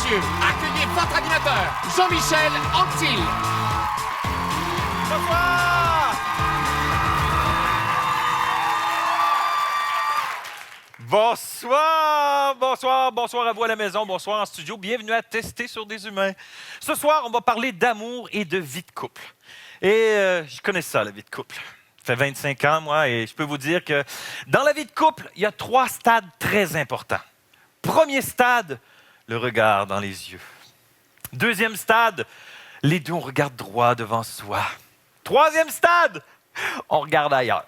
messieurs, accueillez votre animateur, Jean-Michel Anctil. Bonsoir! Bonsoir, bonsoir, bonsoir à vous à la maison, bonsoir en studio. Bienvenue à Tester sur des humains. Ce soir, on va parler d'amour et de vie de couple. Et je connais ça, la vie de couple. Ça fait 25 ans, moi, et je peux vous dire que dans la vie de couple, il y a 3 stades très importants. Premier stade, le regard dans les yeux. Deuxième stade, les deux, on regarde droit devant soi. Troisième stade, on regarde ailleurs.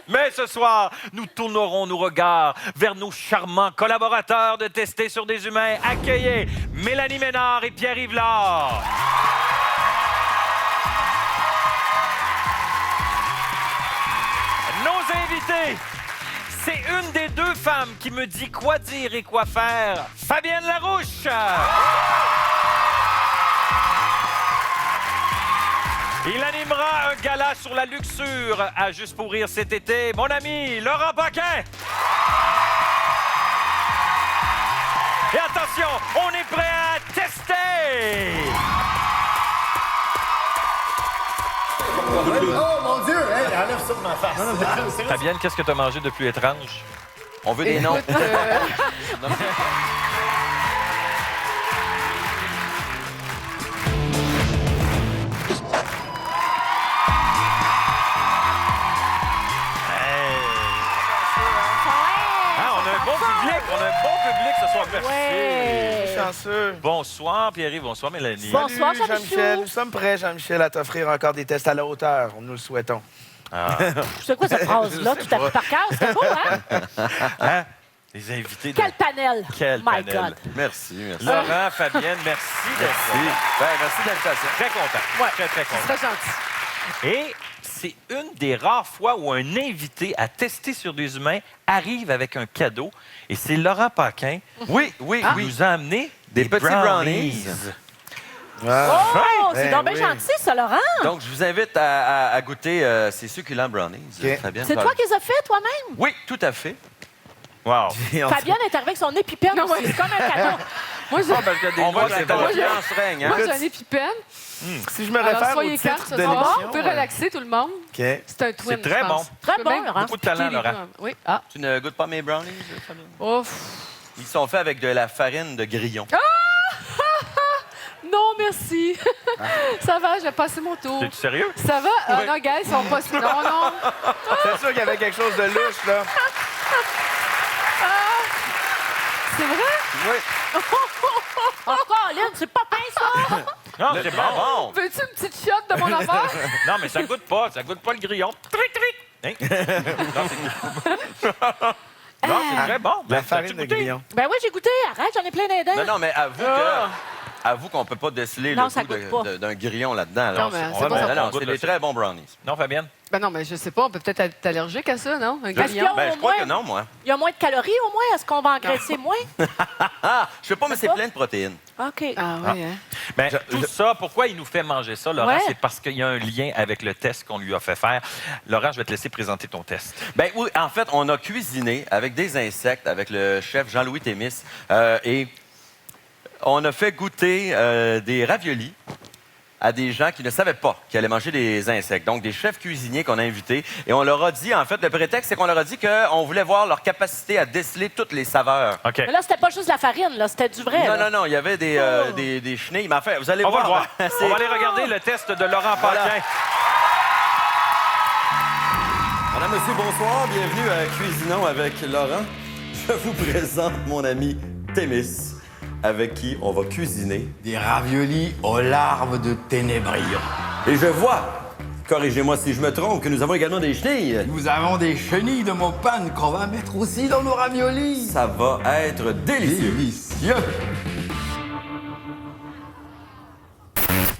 Mais ce soir, nous tournerons nos regards vers nos charmants collaborateurs de Tester sur des humains. Accueillez Mélanie Ménard et Pierre-Yves Lard. Nos invités, c'est une des 2 femmes qui me dit quoi dire et quoi faire. Fabienne Larouche. Il animera un gala sur la luxure à Juste pour rire cet été. Mon ami Laurent Paquin. Et attention, on est prêt à tester. Oh mon Dieu! Hey, enlève ça de ma face. Fabienne, qu'est-ce que tu as mangé de plus étrange? On veut des noms. On a un bon public ce soir. Merci. Ouais. Chanceux. Bonsoir, Pierre-Yves. Bonsoir, Mélanie. Bonsoir, Jean-Michel. Nous sommes prêts, Jean-Michel, à t'offrir encore des tests à la hauteur. Nous le souhaitons. Ah. C'est quoi cette phrase-là? Tout à fait par cœur, c'était beau, hein? Hein? Les invités. Quel panel! Quel My panel. God! Merci, merci. Laurent, Fabienne, merci d'être là. Merci de l'invitation. Très content. Ouais. Très, très content. C'est très gentil. Et c'est une des rares fois où un invité à Tester sur des humains arrive avec un cadeau. Et c'est Laurent Paquin Oui, qui nous a amené Des petits brownies. Oh, c'est Ben donc bien oui. gentil, ça, Laurent! Donc, je vous invite à goûter ces succulents brownies. OK. Fabienne, C'est toi qui les as fait toi-même? Oui, tout à fait. Wow. Fabienne est arrivée avec son épipène Non, aussi. C'est comme un cadeau. Moi, j'ai Parce que des On va mois, que la c'est bon. confiance règne. moi, Hein? j'ai un épipène. Si je me Alors, réfère au soyez calmes titre ce de soir. l'émission... On peut relaxer tout le monde. OK. C'est un twin, C'est très je pense. bon. Très Je peux bon, même Laurent. Beaucoup de talent, piquer les Laurent. deux. Oui. Ah. Tu ne goûtes pas mes brownies, Fabienne? Oh, Ils sont faits avec de la farine de grillon. non, merci. Ça va, j'ai passé mon tour. Es-tu sérieux? Ça va? Ah, non, gars, ils sont pas... Non, non. C'est sûr qu'il y avait quelque chose de louche, là. C'est vrai? Oui. Encore, Lynn, c'est pas pince, ça! Non, c'est bon. Bon. Veux-tu une petite chiotte de mon affaire? Non, mais ça goûte pas. Ça goûte pas le grillon. Tric, tric. Hein? Non, c'est très bon. La Ben, farine t'as-tu de goûté? grillon. Ben oui, j'ai goûté. Arrête, j'en ai plein les dents. Non, non, mais avoue qu'on ne peut pas déceler Non, le ça goût goûte pas. d'un grillon là-dedans. Non, mais c'est pas ça. Non, c'est des très bons brownies. Non, Fabienne? Ben non, mais je sais pas, on peut peut-être être allergique à ça, non? Un Est-ce qu'il y grillon. a Ben, au je crois moins- que non, moi. Il y a moins de calories, au moins? Est-ce qu'on va engraisser moins? Ah, je sais pas, mais c'est pas? plein de protéines. OK. Ah oui, hein? Ben, tout ça, pourquoi il nous fait manger ça, Laurent? Ouais. C'est parce qu'il y a un lien avec le test qu'on lui a fait faire. Laurent, je vais te laisser présenter ton test. Ben oui, en fait, on a cuisiné avec des insectes, avec le chef Jean-Louis Thémis, et on a fait goûter des raviolis à des gens qui ne savaient pas qu'ils allaient manger des insectes. Donc, des chefs cuisiniers qu'on a invités. Et on leur a dit, en fait, le prétexte, c'est qu'on leur a dit qu'on voulait voir leur capacité à déceler toutes les saveurs. OK. Mais là, c'était pas juste la farine, là, c'était du vrai. Non, là. non, non, il y avait des chenilles. Mais enfin, vous allez On va voir. le voir. C'est- On va aller regarder le test de Laurent Voilà. Paquin. Madame, monsieur, bonsoir. Bienvenue à Cuisinons avec Laurent. Je vous présente mon ami Thémis, avec qui on va cuisiner. Des raviolis aux larves de ténébrion. Et je vois, corrigez-moi si je me trompe, que nous avons également des chenilles. Nous avons des chenilles de Mopane qu'on va mettre aussi dans nos raviolis. Ça va être délicieux. Délicieux.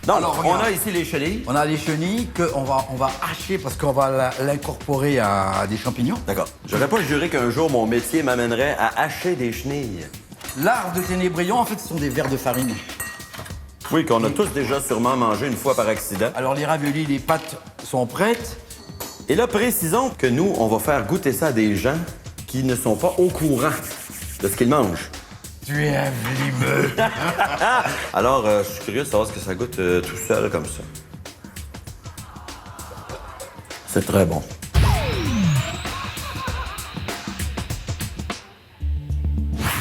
Donc, Alors, on regarde. a ici les chenilles. On a les chenilles qu'on va hacher parce qu'on va l'incorporer à des champignons. D'accord. J'aurais pas juré qu'un jour mon métier m'amènerait à hacher des chenilles. Larves de ténébrion, en fait, ce sont des vers de farine. Oui, qu'on a tous déjà sûrement mangé une fois par accident. Alors, les raviolis, les pâtes sont prêtes. Et là, précisons que nous, on va faire goûter ça à des gens qui ne sont pas au courant de ce qu'ils mangent. Tu es venimeux. Alors, je suis curieux de savoir ce que ça goûte tout seul comme ça. C'est très bon.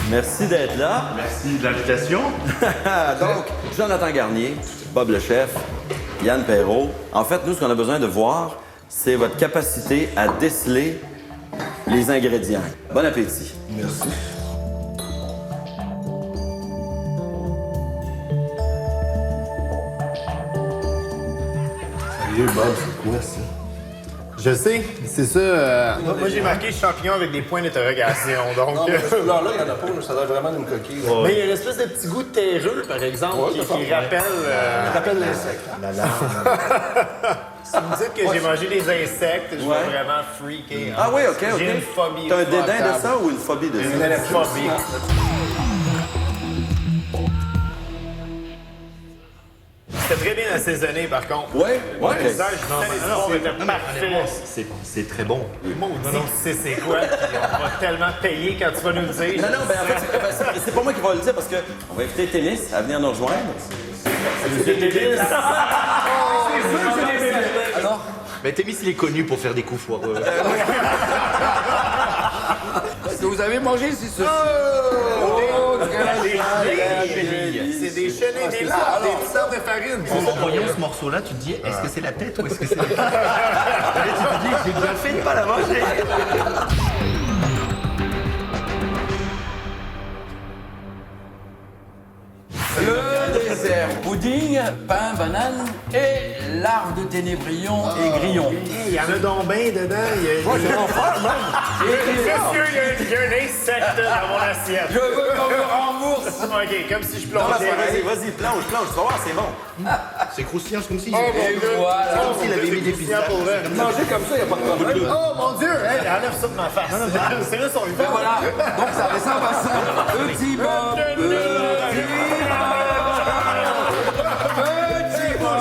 Merci d'être là. Merci de l'invitation. Donc, Jonathan Garnier, Bob le chef, Yann Perrault. En fait, nous, ce qu'on a besoin de voir, c'est votre capacité à déceler les ingrédients. Bon appétit. Merci. Sérieux, Bob, c'est quoi ça? Je sais, c'est ça. Moi, j'ai marqué champignon avec des points d'interrogation, donc... Non, mais ce couleur-là, il y en a pas, mais ça doit vraiment d'une coquille. Mais il y a une espèce de petit goût terreux, par exemple, Ouais, qui rappelle... rappelle l'insecte. Si vous me dites que j'ai mangé des insectes, je vais vraiment freaker. Hein. Ah oui, OK, OK. J'ai une phobie. T'as un dédain de épouvantable. ça ou une phobie de ça? Une phobie. C'était très bien assaisonné, par contre. Oui? Ouais, le visage, non, était parfait. C'est très bon. Maudit, tu sais c'est quoi? Puis on va tellement payer quand tu vas nous le dire. Non, non, ben en fait, c'est pas moi qui va le dire parce qu'on va inviter Témis à venir nous rejoindre. C'est débile. Alors? Ben, Témis, il est connu pour faire des coups foireux. Ce que vous avez mangé, c'est ceci. C'est des chenilles, des larves, des petites sortes de farine. En voyant ce morceau-là, tu te dis, est-ce que c'est la tête ou est-ce que c'est la tête? Là, tu te dis, j'ai bien fait de pas la manger. Le dessert, pudding, pain, banane et larves de ténébrion et grillon. Il y en a donc bien dedans. Monsieur, il y a un insecte dans mon assiette. Je veux qu'on me rembourse. OK, comme si je Non, plongeais. vas-y, plonge, tu vas voir, c'est bon. C'est croustillant, c'est comme si... Et voilà. comme s'il avait mis des pizzas. Manger comme ça, il n'y a pas de problème. Oh mon Dieu! Hey, enlève ça de ma face. C'est là son Ben voilà. Donc ça ressemble à ça. Petit Bob. Petit Bob.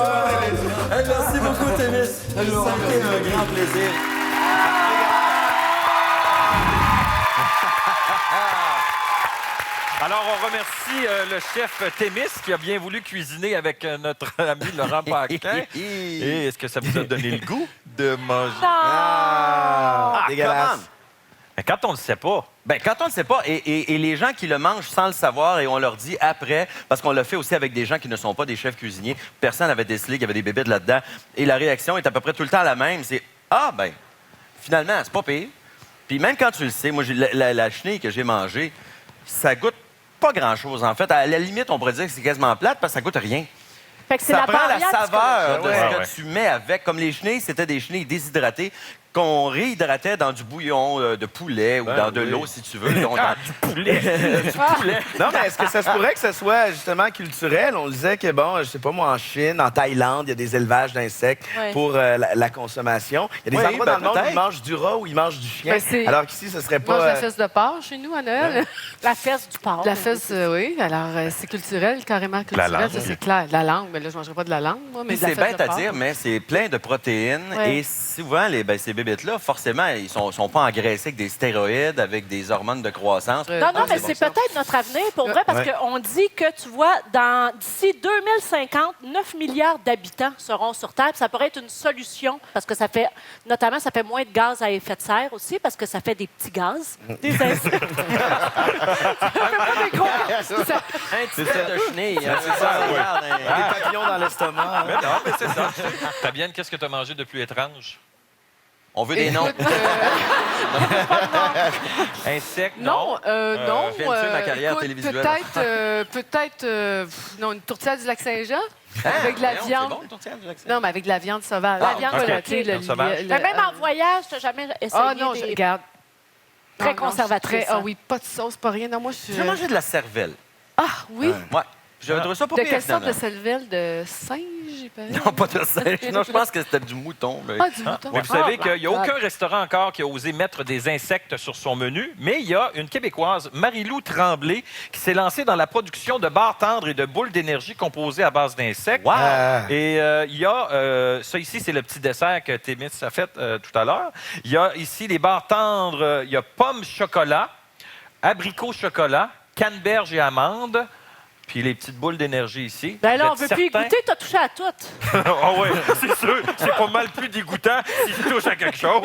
Hey, merci beaucoup, Témis. Ça a été un grand plaisir. Alors, on remercie le chef Témis qui a bien voulu cuisiner avec notre ami Laurent Paquin. Et est-ce que ça vous a donné le goût de manger? Dégueulasse. Comment? Ben, quand on ne le sait pas. Ben, quand on ne le sait pas, et les gens qui le mangent sans le savoir, et on leur dit après, parce qu'on l'a fait aussi avec des gens qui ne sont pas des chefs cuisiniers, personne n'avait décelé qu'il y avait des bébés là-dedans, et la réaction est à peu près tout le temps la même, c'est « Ah, ben, finalement, c'est pas pire. » Puis même quand tu le sais, moi, la chenille que j'ai mangée, ça goûte pas grand-chose, en fait. À la limite, on pourrait dire que c'est quasiment plate parce que ça goûte rien. Fait que c'est Ça la prend la barrière saveur de psychologique. ce que tu mets avec. Comme les chenilles, c'était des chenilles déshydratées qu'on réhydratait dans du bouillon de poulet ou dans de l'eau, si tu veux. Donc, Du poulet. Non, mais est-ce que ça se pourrait que ce soit justement culturel? On disait que, bon, je sais pas moi, en Chine, en Thaïlande, il y a des élevages d'insectes Ouais. pour la consommation. Il y a des Oui, endroits ben dans le monde où peut-être. ils mangent du rat ou ils mangent du chien. Ben, c'est- Alors qu'ici, ce serait Mange pas... la fesse de porc chez nous à Noël. La fesse du porc. La fesse, oui. Alors, c'est culturel, carrément culturel. langue. Ça, c'est clair. La langue, mais là, je ne mangerai pas de la langue, moi, mais puis de la c'est fesse bête de à porc. dire, mais c'est plein de protéines. Ouais. Et souvent, ces bébêtes-là, forcément, ils sont pas engraissés avec des stéroïdes, avec des hormones de croissance. Non, non, mais bon, c'est ça. peut-être notre avenir, pour vrai, parce qu'on dit que, tu vois, d'ici 2050, 9 milliards d'habitants seront sur Terre. Puis ça pourrait être une solution, parce que ça fait moins de gaz à effet de serre aussi, parce que ça fait des petits gaz, des insectes. Ça fait pas des gros gaz. Un petit peu de chenille. Hein, c'est ça, regarde, hein. Des papillons dans l'estomac. Mais non, mais c'est ça. Fabienne, qu'est-ce que tu as mangé de plus étrange? On veut des noms. Insectes, Non, non. je viens de tuer ma carrière écoute, télévisuelle. non, une tourtière du Lac-Saint-Jean Hein? avec de la Voyons, viande. c'est bon, le tourtière du Lac-Saint-Jean? Non, mais avec de la viande sauvage. La viande, Voilà, ok, tu sais, viande sauvage. le- Mais même en voyage, tu n'as jamais essayé Ah non, je des... regarde. Très Non, non, conservatrice, très- Ah hein. oui, pas de sauce, pas rien. Non, moi, je suis... J'ai mangé de la cervelle. Ah oui? Ouais. J'avais trouvé ça pas De pire, quelle sorte de finalement. cervelle? De singe, j'ai pas Non, pas de singe. Non, je pense que c'était du mouton. Mais... Ah, du mouton. Mais vous savez Ah, qu'il n'y a my God. aucun restaurant encore qui a osé mettre des insectes sur son menu, mais il y a une Québécoise, Marie-Lou Tremblay, qui s'est lancée dans la production de barres tendres et de boules d'énergie composées à base d'insectes. Wow! Et il y a, ça ici, c'est le petit dessert que Témis a fait tout à l'heure. Il y a ici les barres tendres, il y a pommes chocolat, abricot chocolat canneberge et amande. Puis les petites boules d'énergie ici. Ben là, on Vous veut êtes plus y certain? goûter, t'as touché à toutes. Ah oui, c'est sûr. C'est pas mal plus dégoûtant si tu touches à quelque chose.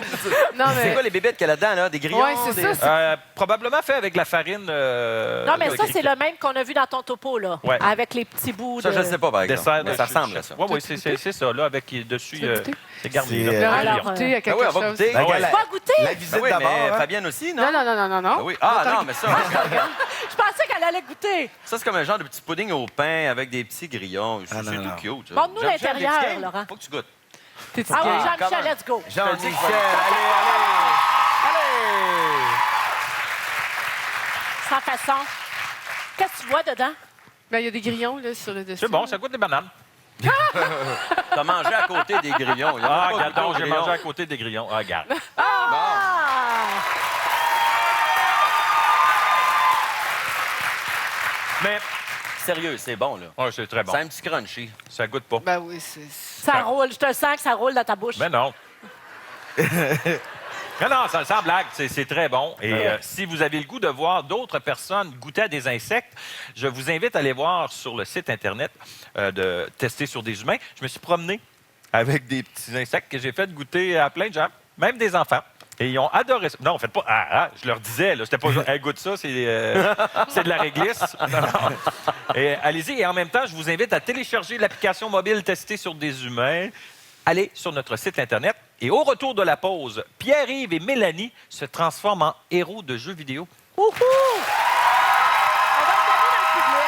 Non, C'est mais. quoi les bébêtes qu'il y a là-dedans, là? Des grillons? Ouais, c'est des- ça. Probablement fait avec la farine. Non, mais ça, c'est le même qu'on a vu dans ton topo, là. Ouais. Avec les petits bouts Ça, de... je ne sais pas, par exemple. Dessert Mais de ça ressemble à ça. Oui, oui, c'est ça, là, avec dessus, Tu veux goûter? c'est garni. C'est, là. On alors, va goûter à Ah quelque oui, on va chose. goûter. Ben, ouais. la, Pas goûter? la Ah visite oui, d'abord. mais hein. Fabienne aussi, non? Non, non, non, non, non, non. Ah oui. Ah non, mais ça, Je pensais qu'elle allait goûter. ça c'est comme un genre de petit pudding au pain avec des petits grillons. C'est non, tout non. cute. ça. Montre-nous J'aime- l'intérieur, j'aime les petits Laurent. Faut que tu goûtes. T'es-tu Ah oui, game? Jean-Michel, comment? let's go. Jean-Michel, Sans façon. Qu'est-ce que tu vois dedans? Ben, il y a des grillons là, sur le dessus. C'est bon, ça goûte des bananes. T'as mangé à côté des grillons. Il y a Ah, pas regarde goûté aux donc, j'ai grillons. mangé à côté des grillons. Ah, regarde. Ah! Mais, Sérieux, c'est bon, là. ouais, c'est très bon. C'est un petit crunchy. Ça goûte pas. Ben oui, c'est. Ça roule. Je te sens que ça roule dans ta bouche. Mais non. Non, sans blague, c'est très bon. Et si vous avez le goût de voir d'autres personnes goûter à des insectes, je vous invite à aller voir sur le site Internet de Tester sur des humains. Je me suis promené avec des petits insectes que j'ai fait goûter à plein de gens, même des enfants. Et ils ont adoré ça. Non, faites pas. Je leur disais, là, c'était pas juste, hey, goûte ça, c'est de la réglisse. Non, non. Et allez-y. Et en même temps, je vous invite à télécharger l'application mobile Tester sur des humains. Allez sur notre site Internet. Et au retour de la pause, Pierre-Yves et Mélanie se transforment en héros de jeux vidéo. Ouhou! On va le donner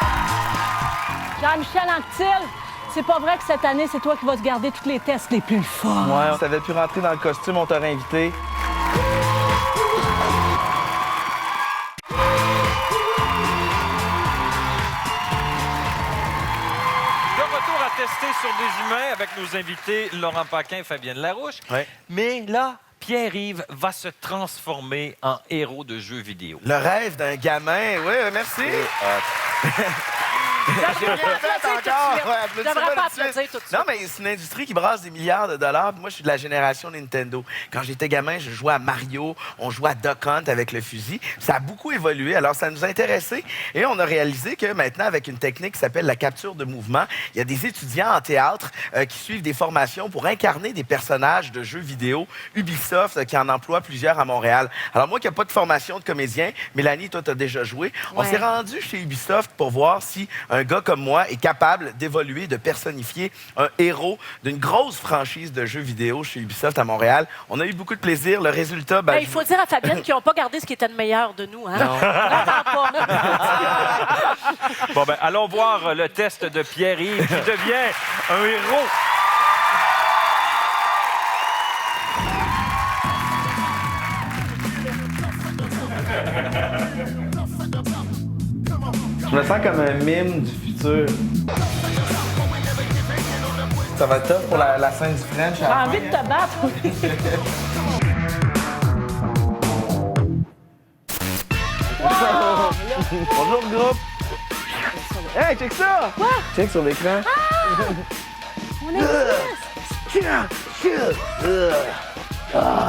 dans le public. Jean-Michel Anctil, c'est pas vrai que cette année, c'est toi qui vas te garder tous les tests les plus forts. Ouais, on savait plus rentrer dans le costume, on t'aurait invité. De retour à Tester sur des humains avec nos invités Laurent Paquin et Fabienne Larouche. Ouais. Mais là, Pierre-Yves va se transformer en héros de jeux vidéo. Le rêve d'un gamin. Oui, merci. J'ai rien fait encore. Ouais, Je applaudissez-moi devrais pas tout de suite. applaudir tout de suite. Non, mais c'est une industrie qui brasse des milliards de dollars. Moi, je suis de la génération Nintendo. Quand j'étais gamin, je jouais à Mario, on jouait à Duck Hunt avec le fusil. Ça a beaucoup évolué, alors ça nous a intéressés. Et on a réalisé que maintenant, avec une technique qui s'appelle la capture de mouvement, il y a des étudiants en théâtre qui suivent des formations pour incarner des personnages de jeux vidéo. Ubisoft qui en emploie plusieurs à Montréal. Alors moi qui n'ai pas de formation de comédien, Mélanie, toi, tu as déjà joué. On Ouais. s'est rendu chez Ubisoft pour voir si un gars comme moi est capable d'évoluer, de personnifier un héros d'une grosse franchise de jeux vidéo chez Ubisoft à Montréal. On a eu beaucoup de plaisir. Le résultat, ben, Hey, il faut dire à Fabienne qu'ils n'ont pas gardé ce qui était le meilleur de nous. Hein? Non. Vraiment pas. Bon, ben, allons voir le test de Pierre-Yves qui devient un héros. Je me sens comme un mime du futur. Ça va être top pour la scène du French. J'ai envie de te battre. Bonjour, le groupe. Hey, check ça! Quoi? Check sur l'écran. On est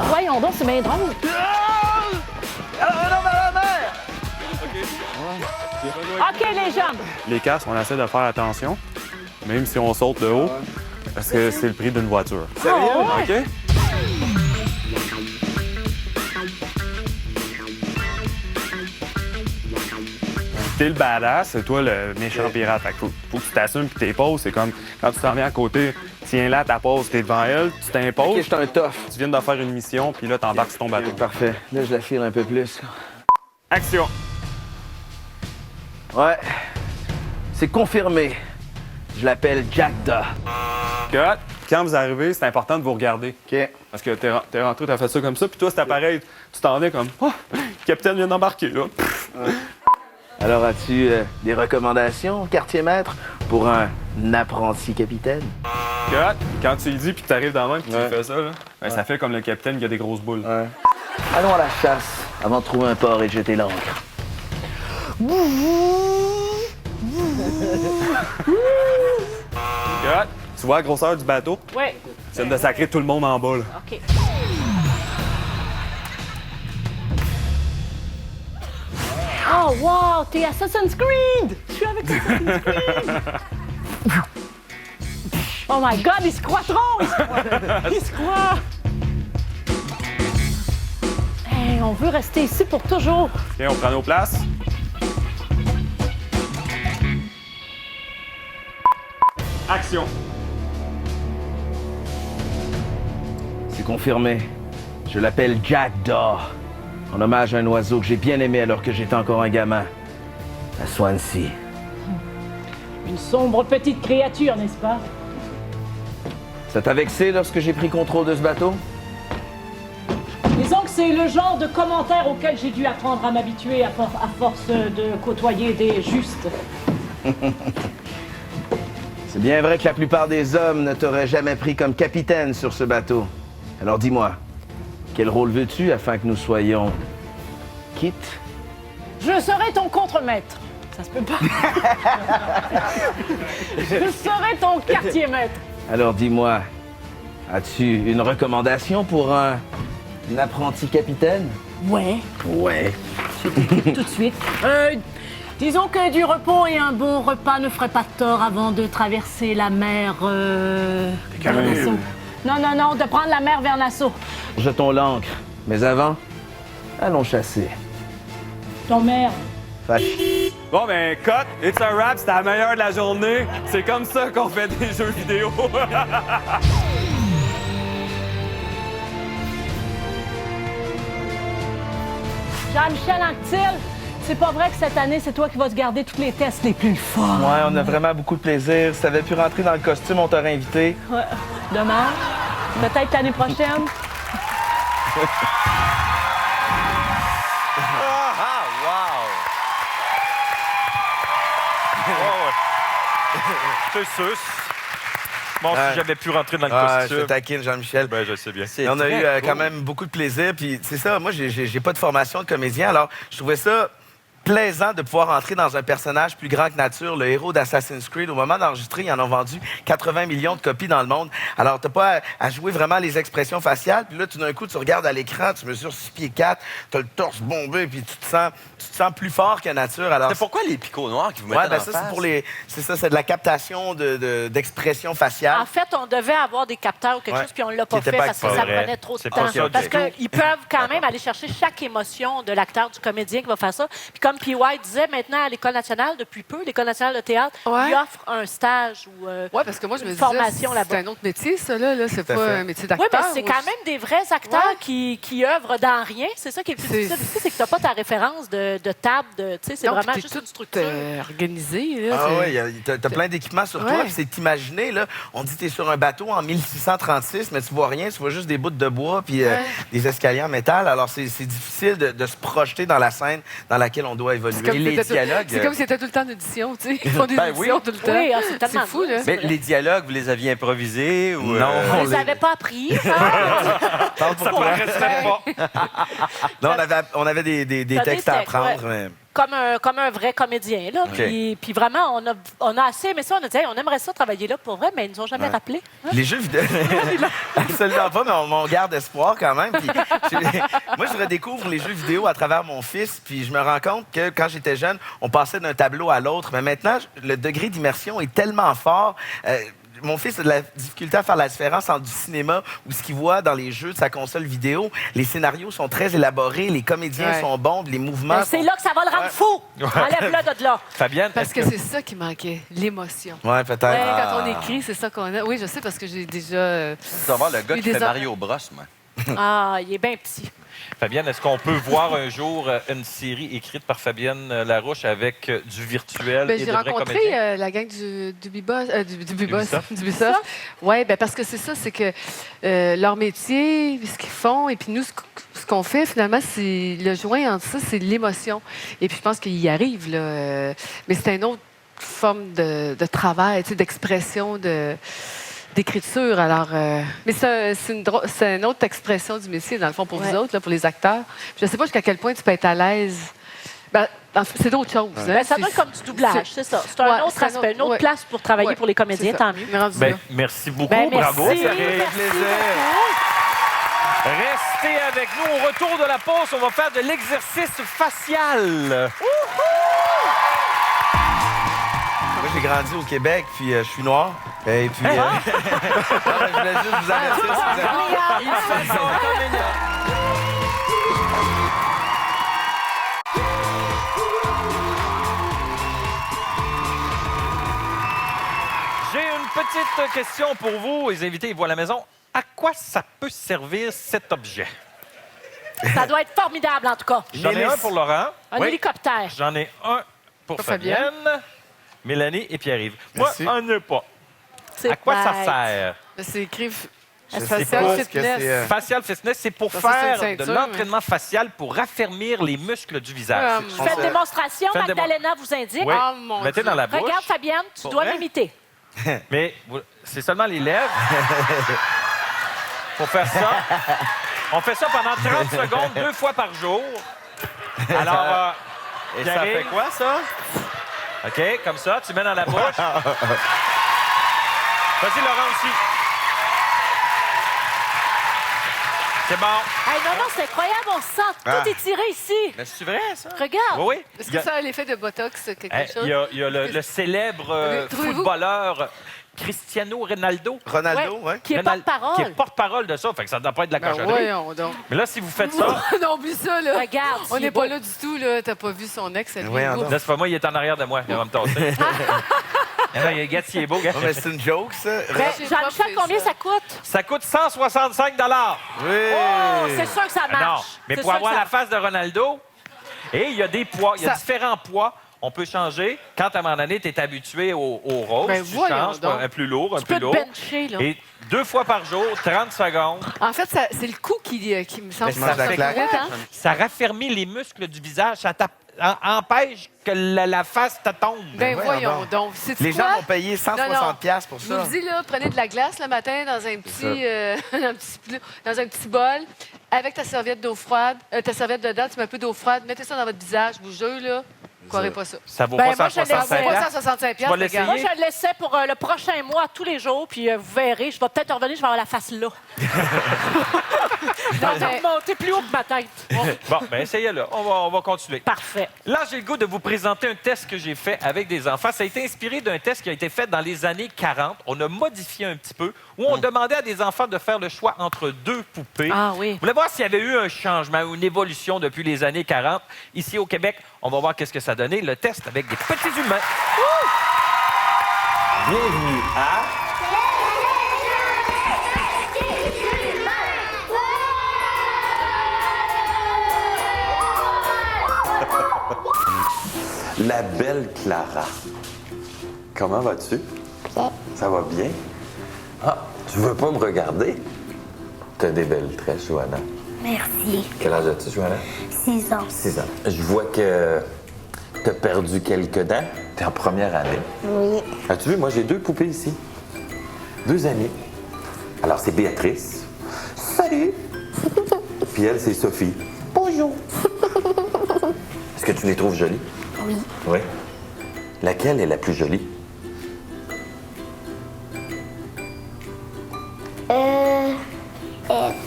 Voyons donc, c'est bien drôle. OK, les jeunes. Les casques, on essaie de faire attention, même si on saute de haut, parce que c'est le prix d'une voiture. Sérieux? OK? T'es le badass, c'est toi le méchant pirate. Fait que faut que tu t'assumes puis t'es poses. C'est comme quand tu t'en viens à côté, tiens là ta pose, t'es devant elle, tu t'imposes. Ok, je suis un tough. Tu viens de faire une mission, puis là, t'embarques sur ton bateau. Parfait. Là, je la file un peu plus. Action! Ouais. C'est confirmé. Je l'appelle Jack Da. Cut. Quand vous arrivez, c'est important de vous regarder. OK. Parce que t'es rentré, t'as fait ça comme ça, puis toi, c'était pareil. Tu t'en viens comme, oh, le capitaine vient d'embarquer, là. Alors, as-tu des recommandations, quartier maître, pour un apprenti capitaine? Cut. Quand tu le dis, puis que t'arrives dans la main, puis Ouais. tu fais ça, là, ben, ça fait comme le capitaine qui a des grosses boules. Ouais. Allons à la chasse avant de trouver un port et de jeter l'ancre. Cut. Tu vois la grosseur du bateau? Oui. C'est de sacrer tout le monde en bas, là. OK. Oh, wow, t'es Assassin's Creed! Je suis avec Assassin's Creed! Oh my God, il se croit trop! Il se croit! Hey, on veut rester ici pour toujours. OK, on prend nos places. Action. C'est confirmé. Je l'appelle Jack Daw, en hommage à un oiseau que j'ai bien aimé alors que j'étais encore un gamin, à Swansea. Une sombre petite créature, n'est-ce pas? Ça t'a vexé lorsque j'ai pris contrôle de ce bateau? Disons que c'est le genre de commentaire auquel j'ai dû apprendre à m'habituer à force de côtoyer des justes. C'est bien vrai que la plupart des hommes ne t'auraient jamais pris comme capitaine sur ce bateau. Alors dis-moi, quel rôle veux-tu afin que nous soyons quittes? Je serai ton contremaître. Ça se peut pas. Je serai ton quartier-maître. Alors dis-moi, as-tu une recommandation pour un apprenti capitaine? Ouais, Ouais. tout de suite. Disons que du repos et un bon repas ne feraient pas de tort avant de traverser la mer vers Nassau. Non, de prendre la mer vers Nassau. Jetons l'ancre. Mais avant, allons chasser. Ton mère. Fâche. Bon, ben, cut, it's a wrap, c'était la meilleure de la journée. C'est comme ça qu'on fait des jeux vidéo. Jean-Michel Anctil, c'est pas vrai que cette année, c'est toi qui vas se garder tous les tests les plus forts. Ouais, on a vraiment beaucoup de plaisir. Si t'avais pu rentrer dans le costume, on t'aurait invité. Ouais. Dommage. Peut-être l'année prochaine. C'est sûr. Bon, si j'avais pu rentrer dans le costume. Je te taquine, Jean-Michel. Ben, je sais bien. On a eu quand même beaucoup de plaisir. Puis c'est ça, moi, j'ai pas de formation de comédien. Alors, je trouvais ça plaisant de pouvoir entrer dans un personnage plus grand que nature, le héros d'Assassin's Creed. Au moment d'enregistrer, ils en ont vendu 80 millions de copies dans le monde. Alors, t'as pas à jouer vraiment les expressions faciales. Puis là, tout d'un coup, tu regardes à l'écran, tu mesures 6 pieds 4, t'as le torse bombé, puis tu te sens plus fort que nature. Alors, c'est pourquoi les picots noirs qui vous mettaient ouais, ben en ça, face? c'est pour les... C'est ça, c'est de la captation d'expression faciale. En fait, on devait avoir des capteurs ou quelque chose, puis on l'a pas Qui était fait pas parce que ça vrai. prenait trop de C'est temps. pas ça, Parce ok. qu'ils peuvent quand même aller chercher chaque émotion de l'acteur, du comédien qui va faire ça. Puis comme P. White disait, maintenant, à l'École nationale, depuis peu, l'École nationale de théâtre, Ouais. il offre un stage ou Ouais, parce que moi, je me une disais, formation là-bas. c'est un autre métier, ça, là. C'est Tout à pas fait. un métier Oui, d'acteur. mais c'est ou- quand même des vrais acteurs qui œuvrent dans rien. C'est ça qui est le plus C'est- difficile aussi, c'est que tu n'as pas ta référence de table. Tu sais, c'est Non, vraiment puis juste t'es une tout, structure. organisé, là. Ah c'est- oui, t'as plein d'équipements sur toi, Ouais. puis c'est t'imaginer, là, on dit que t'es sur un bateau en 1636, mais tu vois rien, tu vois juste des bouts de bois puis des escaliers en métal, alors c'est difficile de se projeter dans la scène dans laquelle on doit évoluer. C'est comme Et les si c'était dialogues, C'est comme si c'était tout le temps une audition, tu sais. Ils font des Ben auditions oui. tout le temps. Oui, c'est tellement fou, là. Mais les dialogues, vous les aviez improvisés ou Non. On On les les- avait pas appris. Ah! Parle pour toi. Non, on avait des T'as des textes à textes, apprendre, ouais. mais... comme un vrai comédien. Là. Puis vraiment, on a assez aimé ça. On a dit, hey, on aimerait ça travailler là pour vrai, mais ils nous ont jamais rappelé. Hein? Les jeux vidéo... Absolument pas, mais on garde espoir quand même. Puis, moi, je redécouvre les jeux vidéo à travers mon fils, puis je me rends compte que quand j'étais jeune, on passait d'un tableau à l'autre. Mais maintenant, le degré d'immersion est tellement fort. Mon fils a de la difficulté à faire la différence entre du cinéma ou ce qu'il voit dans les jeux de sa console vidéo. Les scénarios sont très élaborés, les comédiens sont bons, les mouvements... Mais c'est là que ça va le rendre fou. Enlève-le de là. Fabienne, Parce que c'est ça qui manquait, l'émotion. Ouais, peut-être. Ouais, quand on écrit, c'est ça qu'on a. Oui, je sais, parce que j'ai déjà... Tu vas voir le gars Oui, qui fait des Mario Bros, moi. Ah, il est bien petit. Fabienne, est-ce qu'on peut voir un jour une série écrite par Fabienne Larouche avec du virtuel Ben, et j'ai de vrais rencontré comédiens? la gang du Ubisoft. Ubisoft. Ubisoft. Oui, ben parce que c'est ça, c'est que leur métier, ce qu'ils font, et puis nous, ce qu'on fait, finalement, c'est le joint entre ça, c'est l'émotion. Et puis je pense qu'il y arrive, là. Mais c'est une autre forme de travail, tu sais, d'expression, d'écriture. Alors, mais c'est une autre expression du métier, dans le fond, pour vous autres, là, pour les acteurs. Je ne sais pas jusqu'à quel point tu peux être à l'aise. Ben, c'est d'autres choses. hein. Ben, ça doit être comme du doublage, c'est ça. C'est un autre aspect, une autre place pour travailler pour les comédiens, tant mieux. Ben, merci beaucoup, Ben, bravo. merci. Ça fait Merci plaisir. beaucoup. Restez avec nous. Au retour de la pause, on va faire de l'exercice facial. Moi, j'ai grandi au Québec, puis je suis noir. Et puis... non, mais je voulais juste vous avertir. si vous avez- J'ai une petite question pour vous, les invités et vous à la maison. À quoi ça peut servir cet objet? Ça doit être formidable, en tout cas. J'en ai un pour Laurent. Un hélicoptère. J'en ai un pour Pour Fabienne, Mélanie et Pierre-Yves. Moi, Merci. un n'ai pas. C'est À quoi ça bête. sert? C'est écrit Je sais facial pas ce que fitness. c'est, Facial fitness, c'est pour Ça, c'est faire une de ceinture, l'entraînement facial pour raffermir les muscles du visage. Je fais une démonstration. Fais une Magdalena vous indique. Oui. Oh, mon Mettez Dieu. dans la bouche. Regarde, Fabienne, tu Pour dois vrai? m'imiter. Mais c'est seulement les lèvres. Pour faire ça, on fait ça pendant 30 secondes, 2 fois par jour. Alors, Et ça Pierre-Yves. fait quoi, ça? OK, comme ça, tu mets dans la bouche. Vas-y, Laurent aussi. C'est bon. Hey, non, c'est incroyable. On sent tout étiré ici. Mais c'est vrai, ça? Regarde. Oui, oui. Est-ce Il y a- que ça a l'effet de Botox, quelque chose? il y a le célèbre Trouvez-vous? footballeur Cristiano Ronaldo. Ronaldo, ouais. Qui est Ronald- porte-parole. Qui est porte-parole de ça, fait que ça ne doit pas être de la Ben cochonnerie. voyons donc. Mais là, si vous faites ça, non, oublie ça, là. Regarde, On il n'est est pas beau. là du tout, là. T'as pas vu son ex, elle Voyons donc. là, c'est pas moi, il est en arrière de moi. Il va me tasser. Il y a Gat, il est beau, gars. Non, mais c'est une joke, ça. Ben, J'ai Jean-Michel, pas fait combien ça. ça coûte? Ça coûte 165 $. Oui. Oh, c'est sûr que ça marche. Non, mais C'est pour sûr avoir que ça la face de Ronaldo, et il y a des poids, il y a Ça- différents poids. On peut changer. Quand à un moment donné, tu es habitué au rose, Ben, tu voyons changes donc. un plus lourd, un Tu plus peux te lourd. bencher, là. Et 2 fois par jour, 30 secondes. En fait, c'est le cou qui me semble Mais ça ça fait fait vite, hein? Ça raffermit les muscles du visage. Ça empêche que la face te tombe. Ben voyons voyons donc. Sais-tu Les gens quoi? vont payer 160 piastres pour Je ça. vous le dis, là, prenez de la glace le matin dans un petit, dans un petit bol, avec ta serviette d'eau froide, ta serviette dedans, tu mets un peu d'eau froide, mettez ça dans votre visage, je vous jure, là, vous croirez pas ça. Ça vaut Ben, pas moi, je 165 l'ai- Pas $. 165 Tu vas les gars. Moi, l'essayer? je le laissais pour le prochain mois, tous les jours, puis vous verrez, je vais peut-être revenir, je vais avoir la face là. Je vais remonter plus haut que ma tête. Bon, ben essayez-le. On va continuer. Parfait. Là, j'ai le goût de vous présenter un test que j'ai fait avec des enfants. Ça a été inspiré d'un test qui a été fait dans les années 40. On a modifié un petit peu, où on demandait à des enfants de faire le choix entre 2 poupées. Ah oui. Vous voulez voir s'il y avait eu un changement, une évolution depuis les années 40. Ici au Québec, on va voir qu'est-ce que ça donnait. Le test avec des petits humains. Bienvenue à la belle Clara. Comment vas-tu? Ça va bien? Ah, tu veux pas me regarder? T'as des belles tresses, Johanna. Merci. Quel âge as-tu, Johanna? 6 ans. 6 ans. Je vois que t'as perdu quelques dents. T'es en première année. Oui. As-tu vu, moi, j'ai 2 poupées ici. 2 amies. Alors, c'est Béatrice. Salut! Puis elle, c'est Sophie. Bonjour. Est-ce que tu les trouves jolies? Oui. Oui. Laquelle est la plus jolie?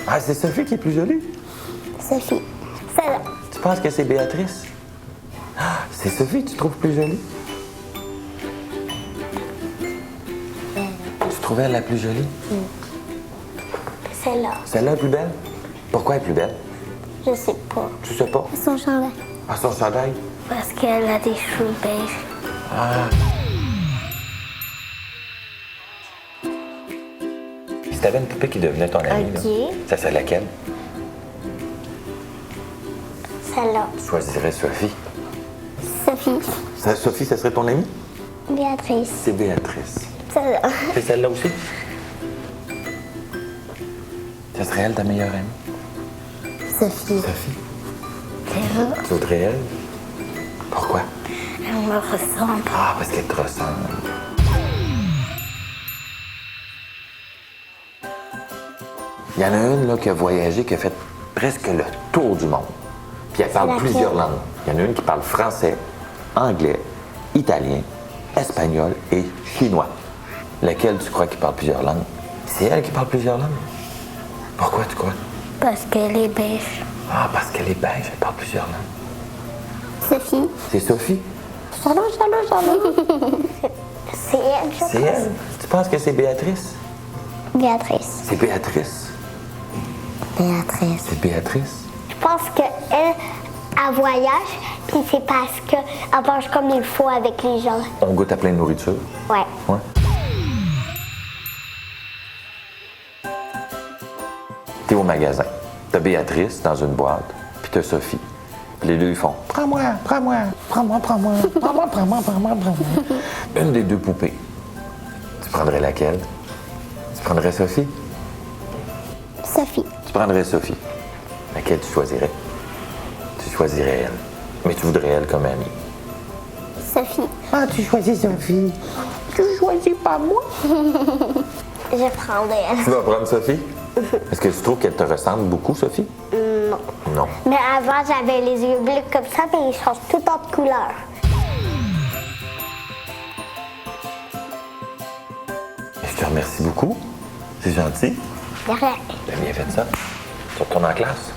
Ah, c'est Sophie qui est plus jolie? Sophie. Celle-là. Tu penses que c'est Béatrice? Ah, c'est Sophie, tu trouves plus jolie? Tu trouvais elle la plus jolie? Celle-là. Celle-là est plus belle? Pourquoi elle est plus belle? Je sais pas. Tu sais pas? Son chandail. Ah, son chandail? Parce qu'elle a des cheveux beiges. Ah. Si t'avais une poupée qui devenait ton amie, là, Ok. ça serait laquelle? Celle-là. Tu choisirais Sophie. Sophie. Sophie, ça serait ton amie? Béatrice. C'est Béatrice. Celle-là. C'est celle-là aussi? Ça serait elle ta meilleure amie? Sophie. Sophie. Celle-là. Tu voudrais elle? Pourquoi? Elle me ressemble. Ah, parce qu'elle te ressemble. Il y en a une là, qui a voyagé, qui a fait presque le tour du monde. Puis elle parle laquelle? plusieurs langues. Il y en a une qui parle français, anglais, italien, espagnol et chinois. Laquelle tu crois qui parle plusieurs langues? C'est elle qui parle plusieurs langues. Pourquoi tu crois? Parce qu'elle est beige. Ah, parce qu'elle est beige, elle porte plusieurs noms. Sophie. C'est Sophie? Jaloux. C'est elle, je pense. C'est elle? Tu penses que c'est Béatrice? Béatrice. C'est Béatrice. Béatrice. C'est Béatrice? Je pense qu'elle voyage, puis c'est parce qu'elle mange comme il faut avec les gens. On goûte à plein de nourriture. Ouais. Ouais. T'es au magasin. T'as Béatrice dans une boîte, puis t'as Sophie. Puis les deux, ils font « Prends-moi. Une des deux poupées. Tu prendrais laquelle? Tu prendrais Sophie? Sophie. Tu prendrais Sophie. Laquelle tu choisirais? Tu choisirais elle. Mais tu voudrais elle comme amie. Sophie. Ah, tu choisis Sophie. Tu choisis pas moi. Je prendrais elle. Tu vas prendre Sophie? Est-ce que tu trouves qu'elle te ressemble beaucoup, Sophie? Non. Non. Mais avant, j'avais les yeux bleus comme ça, mais ils changent tout en couleur. Je te remercie beaucoup. C'est gentil. De rien. T'as bien fait ça. Tu retournes en classe.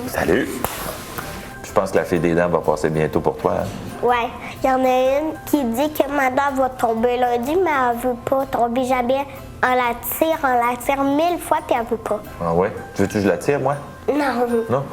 Salut. Je pense que la fille des dents va passer bientôt pour toi. Hein? Ouais. Il y en a une qui dit que ma dent va tomber lundi, mais elle veut pas tomber jamais. On la tire 1000 fois, puis elle veut pas. Ah ouais? Tu veux-tu que je la tire, moi? Non. Non?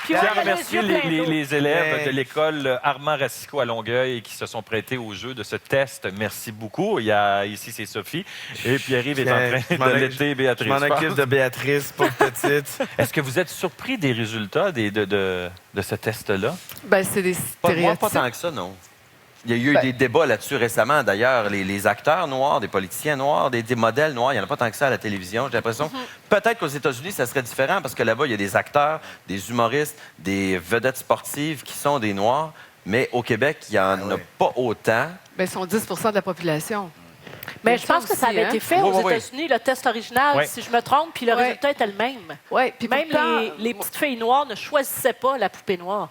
Je tiens à remercier les élèves de l'école Armand Racicot à Longueuil qui se sont prêtés au jeu de ce test. Merci beaucoup. Ici, c'est Sophie. Et Pierre-Yves est en train de laiter Béatrice. Je m'en occupe de Béatrice, pauvre petite. Est-ce que vous êtes surpris des résultats de ce test-là? Ben, c'est des stéréotypes. Moi, pas tant que ça, non. Il y a eu des débats là-dessus récemment, d'ailleurs. Les acteurs noirs, des politiciens noirs, des modèles noirs, il n'y en a pas tant que ça à la télévision. J'ai l'impression peut-être qu'aux États-Unis, ça serait différent parce que là-bas, il y a des acteurs, des humoristes, des vedettes sportives qui sont des noirs. Mais au Québec, il n'y en a pas autant. Ben, ils sont 10 de la population. Mais je pense que ça avait été fait aux États-Unis, le test original, si je me trompe, puis le résultat était le même. Oui, puis même les petites filles noires ne choisissaient pas la poupée noire.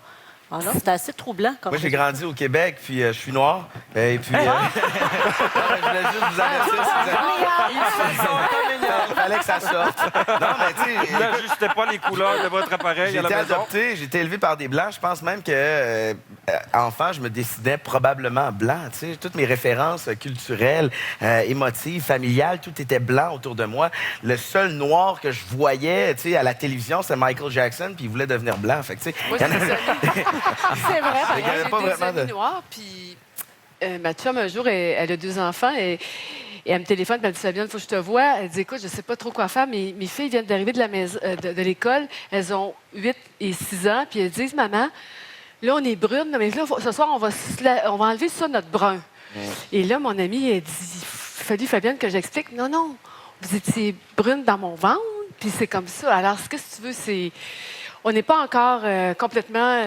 Ah non, c'était assez troublant. Comme moi, j'ai grandi au Québec, puis je suis noir. Et puis, je voulais juste vous avertir. Il fallait que ça sorte. Non, mais tu sais... N'ajustez pas les couleurs de votre appareil à la J'ai été maison. adopté, j'ai été élevé par des Blancs. Je pense même que, enfant, je me décidais probablement blanc. Tu sais, toutes mes références culturelles, émotives, familiales, tout était blanc autour de moi. Le seul noir que je voyais, tu sais, à la télévision, c'était Michael Jackson, puis il voulait devenir blanc. Fait que, tu sais, c'est vrai. Il y avait pas vraiment de... noirs, puis ma chum, un jour, elle a 2 enfants et elle me téléphone, puis elle me dit « Fabienne, il faut que je te voie. » Elle dit « Écoute, je ne sais pas trop quoi faire, mais mes filles viennent d'arriver de la maison, de l'école. Elles ont 8 et 6 ans, puis elles disent « Maman, là, on est brunes, mais là, ce soir, on va enlever ça, notre brun. » Et là, mon amie, elle dit « Il fallu, Fabienne, que j'explique. Non, non, vous étiez brune dans mon ventre, puis c'est comme ça. Alors, ce que tu veux, c'est... » On n'est pas encore complètement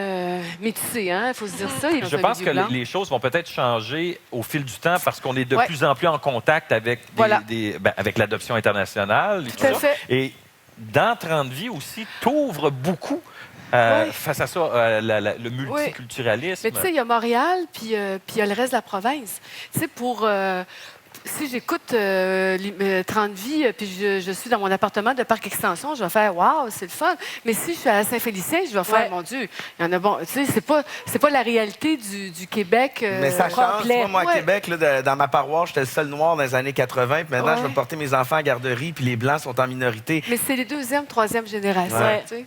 métissés, hein? Il faut se dire ça. Je pense que les choses vont peut-être changer au fil du temps parce qu'on est de plus en plus en contact avec, avec l'adoption internationale. Et tout ça. Fait. Et dans 30 vies aussi, t'ouvres beaucoup face à ça, le multiculturalisme. Mais tu sais, il y a Montréal, puis il y a le reste de la province. Tu sais, si j'écoute 30 vies, puis je suis dans mon appartement de Parc Extension, je vais faire « Wow, c'est le fun! » Mais si je suis à Saint-Félicien, je vais faire « Mon Dieu, il y en a bon... » Tu sais, c'est pas la réalité du Québec Mais ça change. Moi, à Québec, là, dans ma paroisse, j'étais le seul noir dans les années 80, puis maintenant, je vais porter mes enfants en garderie, puis les Blancs sont en minorité. Mais c'est les 2e, 3e générations, tu sais.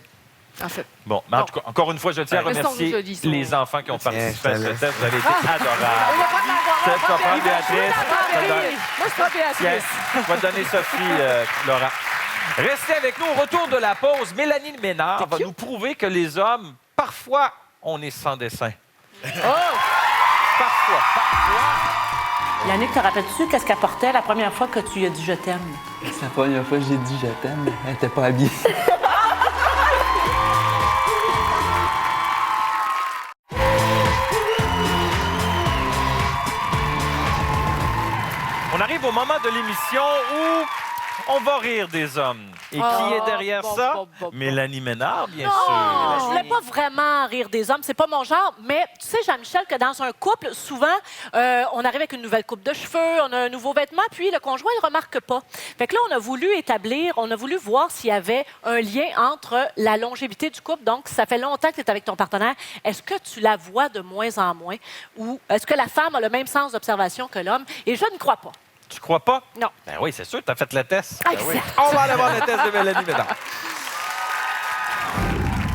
En fait. Bon, mais en tout cas, encore une fois, je tiens à remercier les enfants qui ont participé à ce test. Vous avez été adorables. Tu vas prendre Béatrice. Moi, je prends Béatrice. Je vais te donner Sophie, Laurent. Restez avec nous. Au retour de la pause, Mélanie Ménard va nous prouver que les hommes, parfois, on est sans dessin. Parfois. Yannick, te rappelles-tu qu'est-ce qu'elle portait la première fois que tu lui as dit « je t'aime » ? C'est la première fois que j'ai dit « je t'aime », elle n'était pas habillée. On arrive au moment de l'émission où On va rire des hommes. Et qui est derrière ça? Mélanie Ménard, bien sûr. Je voulais pas vraiment rire des hommes, c'est pas mon genre, mais tu sais, Jean-Michel, que dans un couple, souvent, on arrive avec une nouvelle coupe de cheveux, on a un nouveau vêtement, puis le conjoint ne remarque pas. Fait que là, on a voulu voir s'il y avait un lien entre la longévité du couple. Donc, ça fait longtemps que tu es avec ton partenaire. Est-ce que tu la vois de moins en moins? Ou est-ce que la femme a le même sens d'observation que l'homme? Et je ne crois pas. Tu crois pas? Non. Ben oui, c'est sûr, tu as fait le test. Ah, Ben oui. exact. On va aller voir le test de Mélanie Ménard.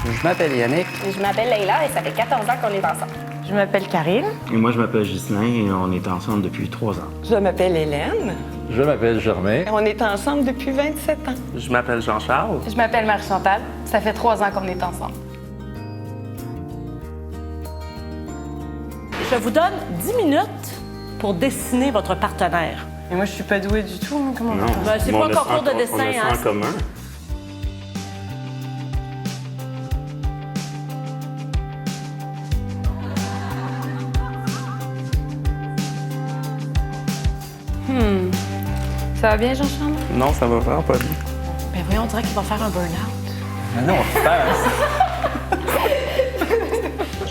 Je m'appelle Yannick. Je m'appelle Leïla et ça fait 14 ans qu'on est ensemble. Je m'appelle Karine. Et moi, je m'appelle Ghislain et on est ensemble depuis 3 ans. Je m'appelle Hélène. Je m'appelle Germain. On est ensemble depuis 27 ans. Je m'appelle Jean-Charles. Je m'appelle Marie-Chantal. Ça fait 3 ans qu'on est ensemble. Je vous donne 10 minutes pour dessiner votre partenaire. Mais moi, je suis pas douée du tout. Comment Non. Ben, c'est pas un concours de dessin. On a ça Hein? en commun. Ça va bien, Jean-Charles? Non, ça va vraiment pas bien. Ben voyons, on dirait qu'il va faire un burn-out. Ah non,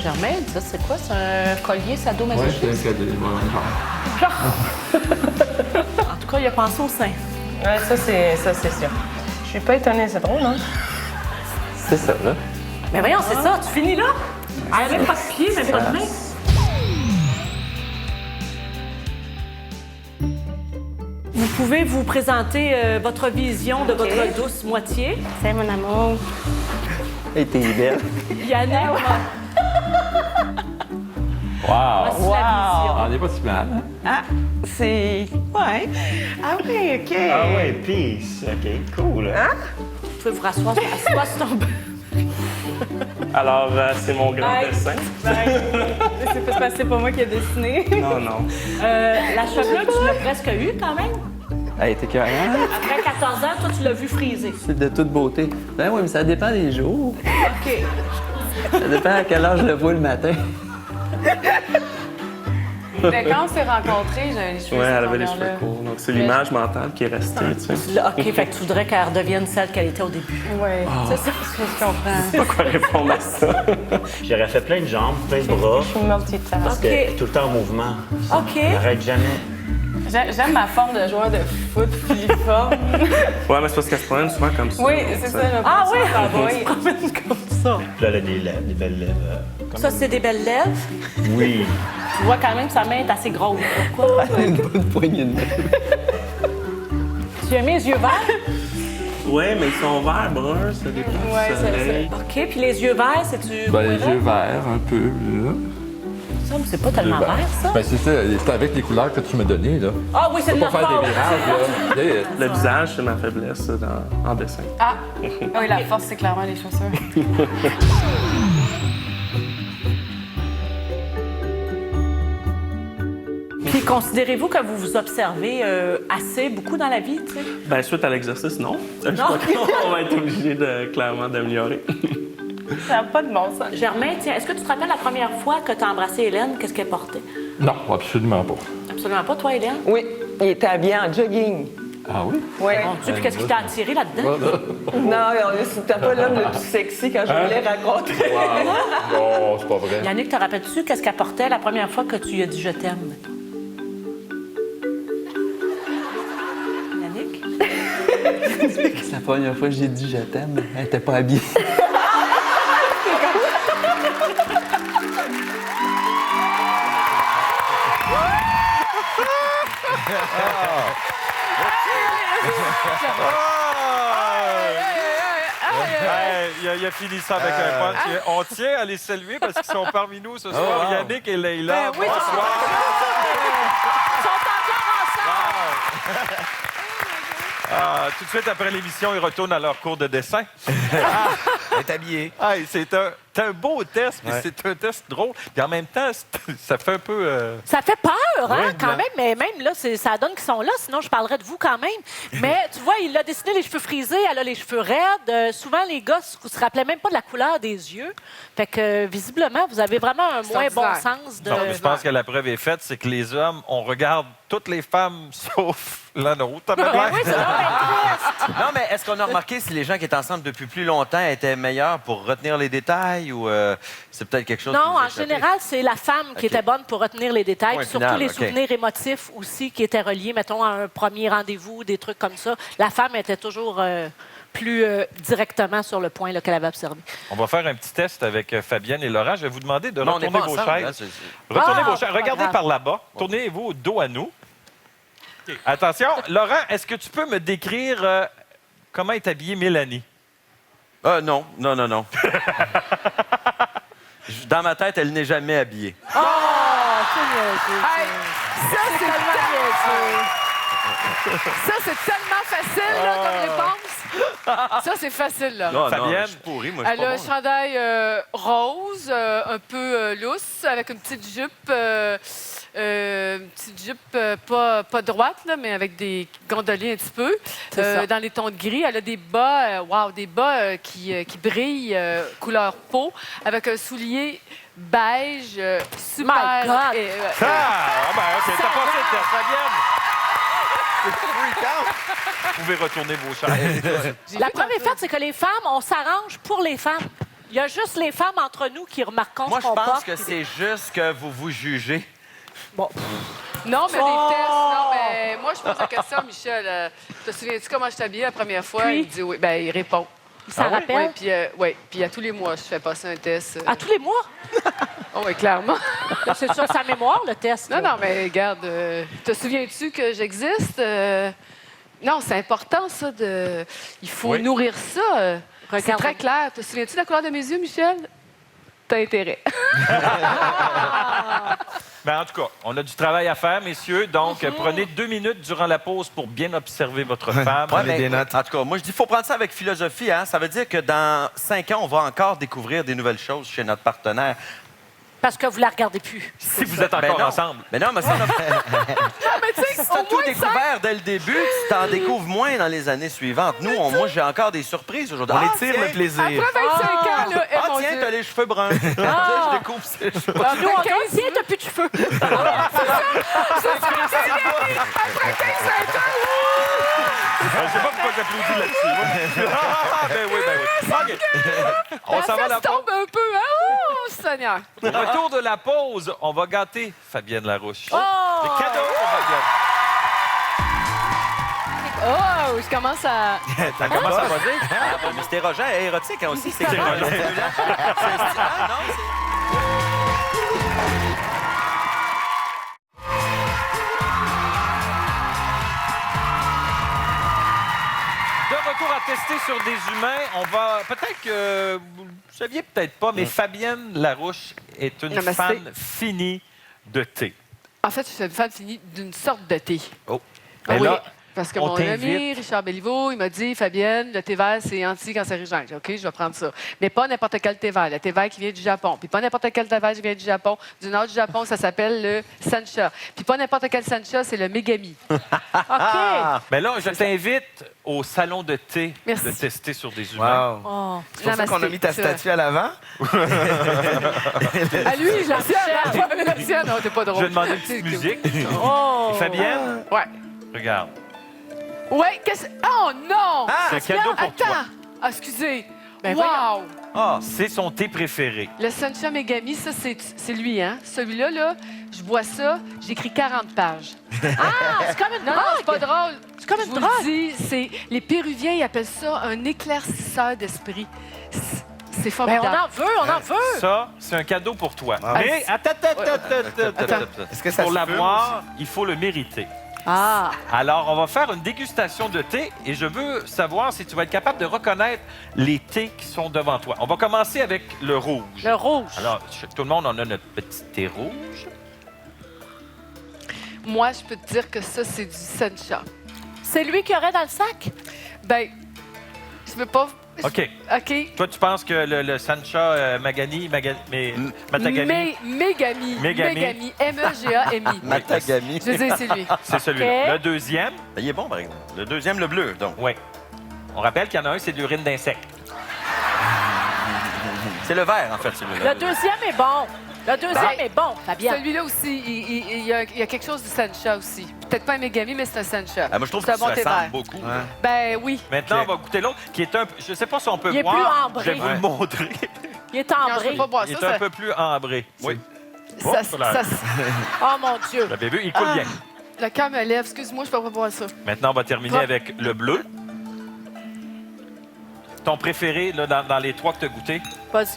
Germain, ça, c'est quoi? C'est un collier Ouais, sadomasochisme? c'est un cadeau. En tout cas, il a pensé au sein. Ouais, ça, c'est sûr. Je suis pas étonnée, c'est drôle, hein? c'est ça, là. Mais voyons, c'est ça, tu finis là? Elle a même pas de pied, même pas de main. Vous pouvez vous présenter votre vision de votre douce moitié. C'est mon amour. Hey, t'es belle. Yannick, Wow! voici la vision. On n'est pas si mal. Hein? Ah, c'est... Ouais. Ah oui, OK. Ah ouais, peace. OK, cool. Hein? Vous pouvez vous rasseoir sur ton... Alors, c'est mon grand dessin. C'est parce que c'est pas moi qui ai dessiné. Non, non. La chevelure, tu l'as presque eue quand même. Hey, t'es carré. Après 14 ans, toi, tu l'as vu friser. C'est de toute beauté. Ben oui, mais ça dépend des jours. OK. Ça dépend à quelle heure je le vois le matin. Mais quand on s'est rencontrés, j'avais les cheveux Ouais, elle cette avait les longueur-là. cheveux courts. Donc, c'est l'image mentale qui est restée, tu sais. OK, fait que tu voudrais qu'elle redevienne celle qu'elle était au début. Oui, c'est ça ce que je comprends. Je sais pas quoi répondre à ça. J'aurais fait plein de jambes, plein de bras. Je suis multitask. Parce que tout le temps en mouvement. OK. J'arrête jamais. J'aime ma forme de joueur de foot filiforme. Ouais, mais c'est parce qu'elle se promène souvent comme ça. Oui, c'est ça. Là, Ah oui? oui. Comme ça. Puis là, elle a des lèvres, des belles lèvres. Ça, c'est des belles lèvres. Oui. Tu vois quand même que sa main est assez grosse. Pourquoi? Une bonne poignée de main. Tu as mis les yeux verts? Ouais, mais ils sont verts, bruns, ça dépend Ouais, du soleil. OK, puis les yeux verts, c'est-tu... Ben, les yeux verts, un peu, là. Ça, mais c'est pas tellement vert, ça. Ben, c'est ça, c'est avec les couleurs que tu m'as données, là. Ah oui, c'est de Faut notre pas faire faute. des mirages, là. Le visage, c'est ma faiblesse en dessin. Ah, oui, la force, c'est clairement les chaussures. Puis considérez-vous que vous vous observez assez, beaucoup dans la vie, tu sais? Ben, suite à l'exercice, non. Je crois qu'on va être obligé clairement d'améliorer. Ça n'a pas de bon sens. Germain, tiens, est-ce que tu te rappelles la première fois que tu as embrassé Hélène, qu'est-ce qu'elle portait? Non, absolument pas. Absolument pas, toi, Hélène? Oui, il était habillé en jogging. Ah oui? Oui. Mon Dieu, puis qu'est-ce qui t'a attiré là-dedans? Non, c'était pas l'homme le plus sexy quand je voulais raconter. Non, c'est pas vrai. Yannick, te rappelles-tu qu'est-ce qu'elle portait la première fois que tu lui as dit « je t'aime » mettons? Yannick? C'est la première fois que j'ai dit je t'aime. Elle était pas habillée. Il a fini ça avec un punch. On tient à les saluer parce qu'ils sont parmi nous ce soir. wow. Yannick et Leïla. Ben oui, bonsoir. Ils sont encore ensemble! Tout de suite après l'émission, ils retournent à leur cours de dessin. Elle est habillée. C'est un beau test, mais c'est un test drôle. Puis en même temps, ça fait un peu... Ça fait peur, hein, Oui, quand blanc. même, mais même là, ça donne qu'ils sont là, sinon je parlerais de vous quand même. Mais tu vois, il a dessiné les cheveux frisés, elle a les cheveux raides. Souvent, les gars se rappelaient même pas de la couleur des yeux. Fait que, visiblement, vous avez vraiment un moins bon sens de... Non, mais je pense que la preuve est faite, c'est que les hommes, on regarde toutes les femmes sauf la nôtre. Ben oui, c'est vrai, Non, mais est-ce qu'on a remarqué si les gens qui étaient ensemble depuis plus longtemps étaient meilleurs pour retenir les détails ou c'est peut-être quelque chose qui Non, nous a en échappé? général, c'est la femme qui OK. était bonne pour retenir les détails, Point puis surtout final, les OK. souvenirs émotifs aussi qui étaient reliés, mettons, à un premier rendez-vous, des trucs comme ça. La femme était toujours plus directement sur le point là, qu'elle avait observé. On va faire un petit test avec Fabienne et Laurent. Je vais vous demander de Mais on n'est retourner pas vos ensemble, hein, chaises. Retournez vos chaises. Regardez par là-bas. Tournez-vous dos à nous. OK. Attention, Laurent, est-ce que tu peux me décrire comment est habillée Mélanie? Non. Dans ma tête, elle n'est jamais habillée. Oh, c'est niaiseux, ça. Hey, ça, c'est tellement niaiseux. Ça, c'est tellement facile là, comme réponse. Ça, c'est facile. Là. Non, Fabienne? je suis pourri, moi, je suis Elle a pas un bon. chandail rose, un peu lousse, avec une petite jupe, pas droite, là, mais avec des gondoliers un petit peu. C'est ça. Dans les tons de gris, elle a des bas, qui brillent, couleur peau, avec un soulier beige, super. My God! Ben, OK, t'as passé le test. Fabienne! Vous pouvez retourner vos chaises. La première fois, c'est que les femmes, on s'arrange pour les femmes. Il y a juste les femmes entre nous qui remarquons Moi, ce je qu'on pense porte. que c'est juste que vous vous jugez. Bon. Non, mais Oh! des tests. Non, mais moi, je pose la question à Michel. Te souviens-tu comment je t'habillais la première fois? Puis? Il me dit oui. Ben, il répond. Ça rappelle? Oui, puis à tous les mois, je fais passer un test. À tous les mois? Oh, oui, clairement. Là, c'est sur sa mémoire, le test. Non, là. non, mais regarde, te souviens-tu que j'existe? Non, c'est important, ça. Il faut Oui. nourrir ça. C'est Regarde. très clair. Te souviens-tu de la couleur de mes yeux, Michel? T'as intérêt. Ben, en tout cas, on a du travail à faire, messieurs. Donc, prenez 2 minutes durant la pause pour bien observer votre femme. Ouais, mais, en tout cas, moi, je dis qu'il faut prendre ça avec philosophie. Hein? Ça veut dire que dans 5 ans, on va encore découvrir des nouvelles choses chez notre partenaire. Parce que vous la regardez plus. Si vous êtes encore Ben non. ensemble. Mais non, mais ça, Non, mais tu sais, si t'as au tout moins, découvert dès le début, tu t'en découvres moins dans les années suivantes. Nous, moi, j'ai encore des surprises aujourd'hui. On Ah, étire tiens, le plaisir. après 25 ans, là, Ah, mon tiens, Dieu. t'as les cheveux bruns. Je découvre ces cheveux. Nous, on dit, tiens, t'as plus de cheveux. C'est ça qui arrive après 25 ans. Je sais pas pourquoi j'applaudis là-dessus. Ben oui. OK. On s'en va à la Ça pause. tombe un peu, hein? Oh, Seigneur. Au retour de la pause, on va gâter Fabienne Larouche. Oh! Des cadeaux pour Fabienne. Oh, je commence à... Comment ça va dire? Ah, mais c'était érotique hein, aussi. C'est Stimulant. Ah, non, c'est... De retour à tester sur des humains, on va peut-être que vous ne saviez peut-être pas, mais Fabienne Larouche est une Namasté. fan finie de thé. En fait, je suis une fan finie d'une sorte de thé. Oh. Ah Ben oui, là, parce que on mon t'invite. ami Richard Béliveau, il m'a dit, Fabienne, le thé vert, c'est anti-cancérigène. J'ai dit, OK, je vais prendre ça. Mais pas n'importe quel thé vert. Le thé vert qui vient du Japon. Puis pas n'importe quel thé vert qui vient du Japon. Du nord du Japon, ça s'appelle le Sancha. Puis pas n'importe quel Sancha, c'est le Megami. OK. Mais là, je t'invite au salon de thé Merci. de tester sur des humains. Wow. Oh. C'est pour ça qu'on a Namasté, mis ta c'est vrai. statue à l'avant. À lui, je la tiens. La tienne, non, t'es pas Je drôle. vais demander une petite musique. Oh. Fabienne, Ouais. regarde. Ouais, qu'est-ce... Oh non! C'est un cadeau pour Attends! toi. Ah, excusez. Ben Wow! Ah, c'est son thé préféré. Le Sancha Megami, ça, c'est lui, hein? Celui-là, là, je bois ça, j'écris 40 pages. Ah, c'est comme une Non, non, c'est pas drogue. drôle. C'est comme Je une vous drogue. le dis, les Péruviens, ils appellent ça un éclaircisseur d'esprit. C'est Ben, formidable. on en veut. Ça, c'est un cadeau pour toi. Ah. Mais attends. Est-ce que ça Pour se peut l'avoir, il faut le mériter. Ah! Alors, on va faire une dégustation de thé et je veux savoir si tu vas être capable de reconnaître les thés qui sont devant toi. On va commencer avec le rouge. Le rouge. Alors, tout le monde en a notre petit thé rouge. Moi, je peux te dire que ça, c'est du Sancha. C'est lui qui aurait dans le sac? Ben, je veux pas... OK. OK. Toi, tu penses que le Sancha Matagami. Megami. Megami. M-E-G-A-M-I. Matagami. Je veux dire, c'est lui. C'est celui-là. OK. Le deuxième, Il est bon, par exemple. Le deuxième, le bleu, donc. oui. On rappelle qu'il y en a un, c'est de l'urine d'insecte. C'est le vert, en fait, celui-là. Le deuxième est bon. Le deuxième est bon, Fabienne. Celui-là aussi, il y a quelque chose du Sancha aussi. Peut-être pas un Megami, mais c'est un Sancha. Ah, moi, je trouve C'est que un bon ça thé ressemble vert. beaucoup. Ben oui. Maintenant, on va goûter l'autre, qui est un... Je ne sais pas si on peut Il est voir. plus ambré. Je vais vous le montrer. Il est Non, je ambré. peux pas boire Il est ça. un peu plus ambré. Oui. Oh, Ça, là. Oh mon Dieu. Vous l'avez vu, il coule Ah. bien. Le cœur me lève. Excuse-moi, je peux pas boire ça. Maintenant, on va terminer Pas- avec le bleu. Ton préféré là, dans les trois que tu as goûté? Vas-y.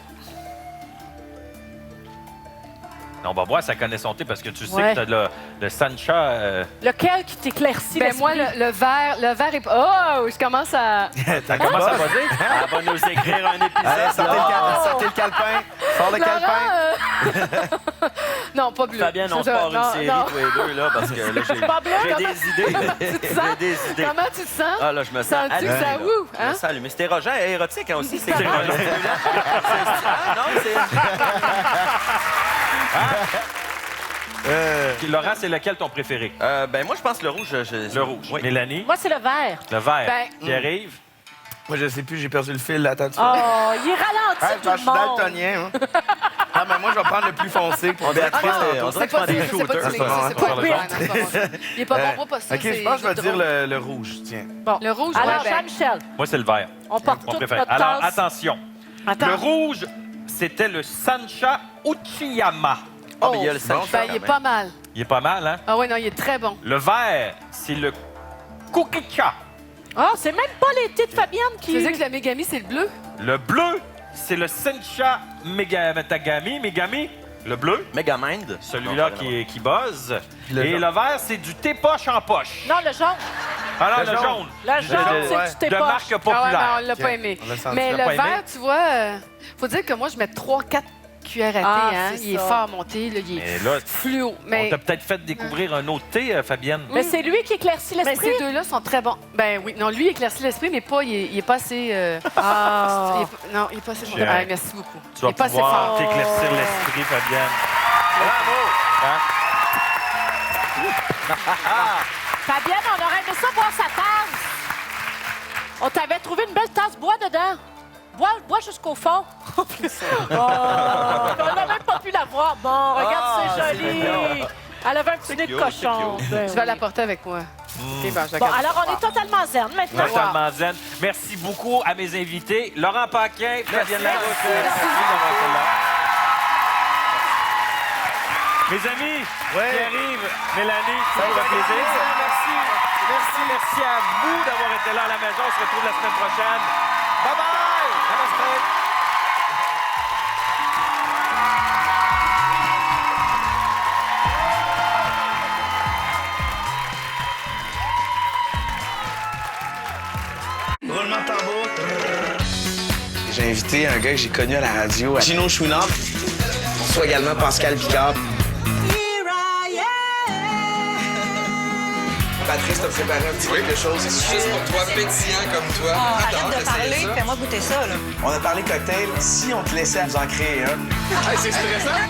On va voir, ça connaît son thé parce que tu sais Ouais. que tu as le Sancha. Lequel qui t'éclaircit Ben l'esprit? moi, le vert est... Oh, je commence à... Comment ça va dire? Elle va nous écrire un épisode. Allez, sortez le calepin. Sors le calepin. Laurent, non, pas bleu. Fabienne, on C'est se ça. part une Non, série, non. tous les deux, là, parce que là, Pas bleu, j'ai comment- des idées. Tu te sens? J'ai des idées. Comment tu te sens? Ah, là, je me sens Sens-tu que allumé, ça là. woue, Je me hein? sens allumé. C'était érotique hein, aussi. C'est C'est Ah, non, c'est... Laurent, c'est lequel ton préféré? Ben, moi, je pense le rouge. Le rouge. Oui. Mélanie? Moi, c'est le vert. Le vert. Ben, Qui arrive? Moi, je sais plus, j'ai perdu le fil. Attends, tu Oh, il ralentit tout je le suis monde. daltonien. Hein. Ah, mais moi, je vais prendre le plus foncé pour Béatrice. on dirait que je prends des c'est pas shooters. du mix, c'est pas du wine, c'est pas bon. Il est pas bon, pas ça. OK, je pense que je vais dire le rouge, tiens. Bon. Le rouge, Alors, ouais, ben- Jean-Michel, Moi, c'est le vert. on porte Mon toute préféré. notre Alors, tasse. attention. Attends. Le rouge, c'était le Sancha Uchiyama. Ah, mais il y a le Sancha, Ben, il quand est même. pas mal. Il est pas mal, hein? Ah oui, non, il est très bon. Le vert, c'est le Kukicha. Ah, c'est même pas les thés de Fabienne Tu veux qui... dire que le Megami, c'est le bleu? Le bleu, c'est le Sencha Megami. Le bleu, Megamind. celui-là Non, qui buzz. le Et jaune. le vert, c'est du thé poche en poche. Non, le jaune. Alors, Le le jaune. jaune. Le jaune, c'est ouais. du thé De poche. marque Ah ouais, populaire. mais on l'a Tiens, pas aimé. on l'a senti. Mais Tu le l'as pas vert, aimé? tu vois, faut dire que moi, je mets 3-4 cuillères à thé. Ah, Hein. c'est Il est ça. fort monté, là, il est Et là, fluo. on Mais, t'a peut-être fait découvrir un autre thé, Fabienne. Mais c'est lui qui éclaircit mais l'esprit. ces deux-là sont très bons. Ben oui, non, lui, il éclaircit l'esprit, mais pas, il est pas assez... Ah. non, il est pas assez fort. J'ai- Ah, merci beaucoup. Tu Il vas est pas assez pouvoir fort. t'éclaircir l'esprit, Fabienne. Bravo! Hein? Fabienne, on aurait aimé ça boire sa tasse. On t'avait trouvé une belle tasse. Bois dedans. Bois jusqu'au fond. Oh, on n'a même pas pu la voir. Bon, regarde, c'est joli. Elle avait un petit nez de cute, cochon. c'est Ben Je vais oui. l'apporter avec moi. Ok, ben, je Bon, regarde. alors on est totalement zen maintenant. Totalement zen. Merci beaucoup à mes invités. Laurent Paquin, Fabienne Larousse. Merci d'avoir été là. Mes amis, Pierre-Yves, Mélanie, ça vous fait plaisir. Merci à vous d'avoir été là à la maison. On se retrouve la semaine prochaine. Bye bye! Namaste. Roulement de tambour. J'ai invité un gars que j'ai connu à la radio, Gino Chouinard. Soit également Pascal Picard. Patrice t'a préparé un petit quelque chose. C'est juste pour toi, pétillant comme toi. Arrête de parler, fais-moi goûter ça, là. On a parlé cocktail. Si on te laissait nous en créer un. C'est stressant.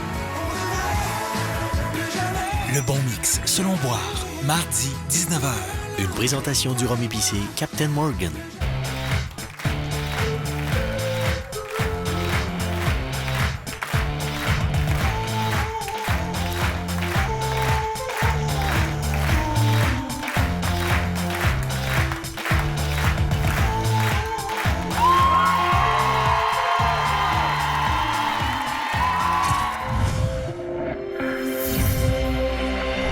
Le bon mix, selon boire, mardi, 19h. Une présentation du rhum épicé Captain Morgan.